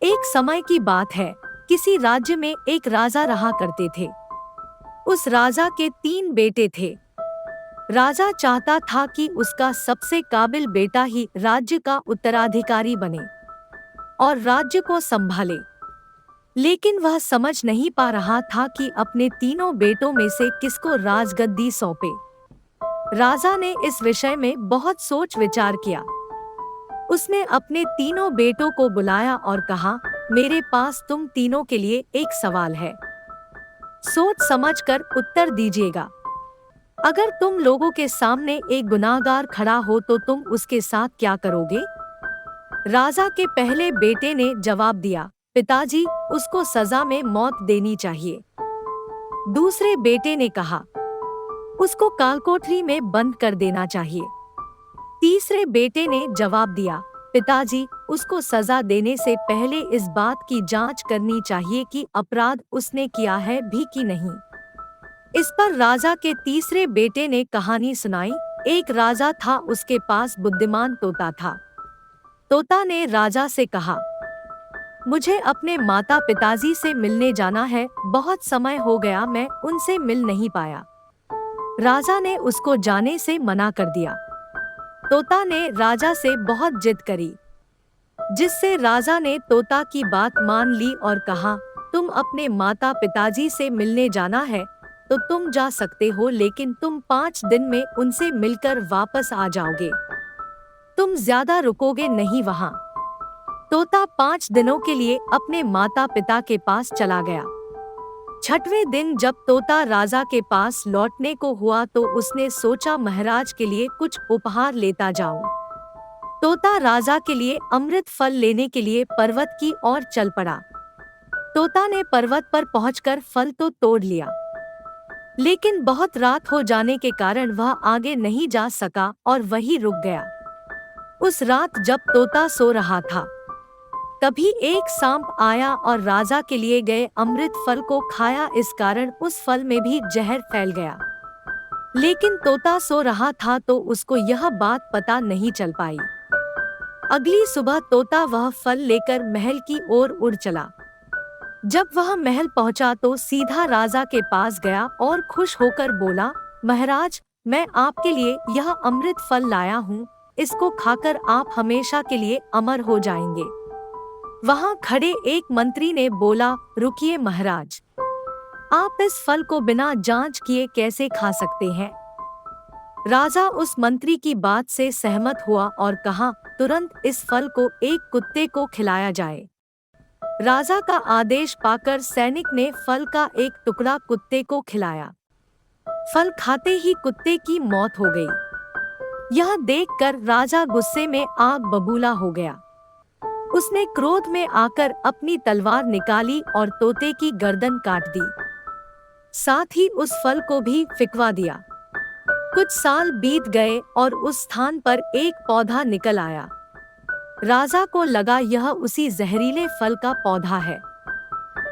एक समय की बात है। किसी राज्य में एक राजा रहा करते थे। उस राजा के 3 बेटे थे। राजा चाहता था कि उसका सबसे काबिल बेटा ही राज्य का उत्तराधिकारी बने और राज्य को संभाले। लेकिन वह समझ नहीं पा रहा था कि अपने तीनों बेटों में से किसको राजगद्दी सौंपे। राजा ने इस विषय में बहुत सोच विचार किया। उसने अपने तीनों बेटों को बुलाया और कहा, मेरे पास तुम तीनों के लिए एक सवाल है। सोच समझकर उत्तर दीजिएगा। अगर तुम लोगों के सामने एक गुनाहगार खड़ा हो तो तुम उसके साथ क्या करोगे? राजा के पहले बेटे ने जवाब दिया, पिताजी, उसको सजा में मौत देनी चाहिए। दूसरे बेटे ने कहा, उसको कालकोठरी में बंद कर देना चाहिए। तीसरे बेटे ने जवाब दिया, पिताजी, उसको सजा देने से पहले इस बात की जांच करनी चाहिए कि अपराध उसने किया है भी कि नहीं। इस पर राजा के तीसरे बेटे ने कहानी सुनाई। एक राजा था, उसके पास बुद्धिमान तोता था। तोता ने राजा से कहा, मुझे अपने माता पिताजी से मिलने जाना है, बहुत समय हो गया मैं उनसे मिल नहीं पाया। राजा ने उसको जाने से मना कर दिया। तोता ने राजा से बहुत जिद करी, जिससे राजा ने तोता की बात मान ली और कहा, तुम अपने माता पिताजी से मिलने जाना है तो तुम जा सकते हो, लेकिन तुम 5 दिन में उनसे मिलकर वापस आ जाओगे। तुम ज्यादा रुकोगे नहीं वहाँ। तोता 5 दिनों के लिए अपने माता पिता के पास चला गया। 6वें दिन जब तोता राजा के पास लौटने को हुआ तो उसने सोचा, महाराज के लिए कुछ उपहार लेता जाऊं। तोता राजा के लिए अमृत फल लेने के लिए पर्वत की ओर चल पड़ा। तोता ने पर्वत पर पहुंचकर फल तो तोड़ लिया, लेकिन बहुत रात हो जाने के कारण वह आगे नहीं जा सका और वहीं रुक गया। उस रात जब तोता सो रहा था, तभी एक सांप आया और राजा के लिए गए अमृत फल को खाया। इस कारण उस फल में भी जहर फैल गया। लेकिन तोता सो रहा था तो उसको यह बात पता नहीं चल पाई। अगली सुबह तोता वह फल लेकर महल की ओर उड़ चला। जब वह महल पहुंचा तो सीधा राजा के पास गया और खुश होकर बोला, महाराज, मैं आपके लिए यह अमृत फल लाया हूँ, इसको खाकर आप हमेशा के लिए अमर हो जाएंगे। वहाँ खड़े एक मंत्री ने बोला, रुकिए महाराज, आप इस फल को बिना जांच किए कैसे खा सकते हैं? राजा उस मंत्री की बात से सहमत हुआ और कहा, तुरंत इस फल को एक कुत्ते को खिलाया जाए। राजा का आदेश पाकर सैनिक ने फल का एक टुकड़ा कुत्ते को खिलाया। फल खाते ही कुत्ते की मौत हो गई। यह देखकर राजा गुस्से में आग बबूला हो गया। उसने क्रोध में आकर अपनी तलवार निकाली और तोते की गर्दन काट दी। साथ ही उस फल को भी फिकवा दिया। कुछ साल बीत गए और उस स्थान पर एक पौधा निकल आया। राजा को लगा यह उसी जहरीले फल का पौधा है।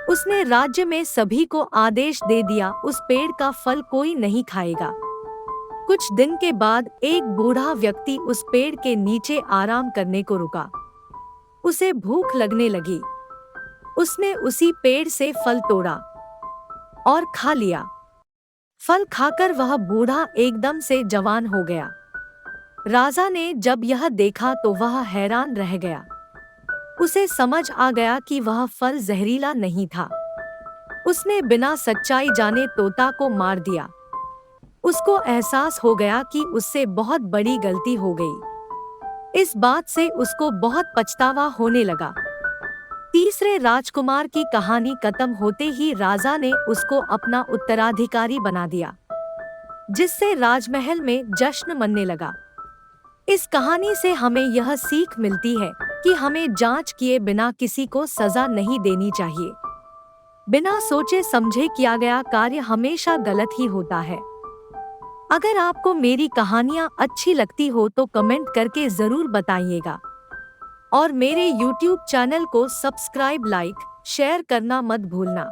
उसने राज्य में सभी को आदेश दे दिया, उस पेड़ का फल कोई नहीं खाएगा। कुछ दिन के बाद एक बूढ़ा व्यक्ति उस पेड़ के नीचे आराम करने को रुका। उसे भूख लगने लगी। उसने उसी पेड़ से फल तोड़ा और खा लिया। फल खाकर वह बूढ़ा एकदम से जवान हो गया। राजा ने जब यह देखा तो वह हैरान रह गया। उसे समझ आ गया कि वह फल जहरीला नहीं था। उसने बिना सच्चाई जाने तोता को मार दिया। उसको एहसास हो गया कि उससे बहुत बड़ी गलती हो गई। इस बात से उसको बहुत पछतावा होने लगा। तीसरे राजकुमार की कहानी खत्म होते ही राजा ने उसको अपना उत्तराधिकारी बना दिया, जिससे राजमहल में जश्न मनने लगा। इस कहानी से हमें यह सीख मिलती है कि हमें जांच किए बिना किसी को सजा नहीं देनी चाहिए। बिना सोचे समझे किया गया कार्य हमेशा गलत ही होता है। अगर आपको मेरी कहानियाँ अच्छी लगती हो तो कमेंट करके जरूर बताइएगा और मेरे YouTube चैनल को सब्सक्राइब, लाइक, शेयर करना मत भूलना।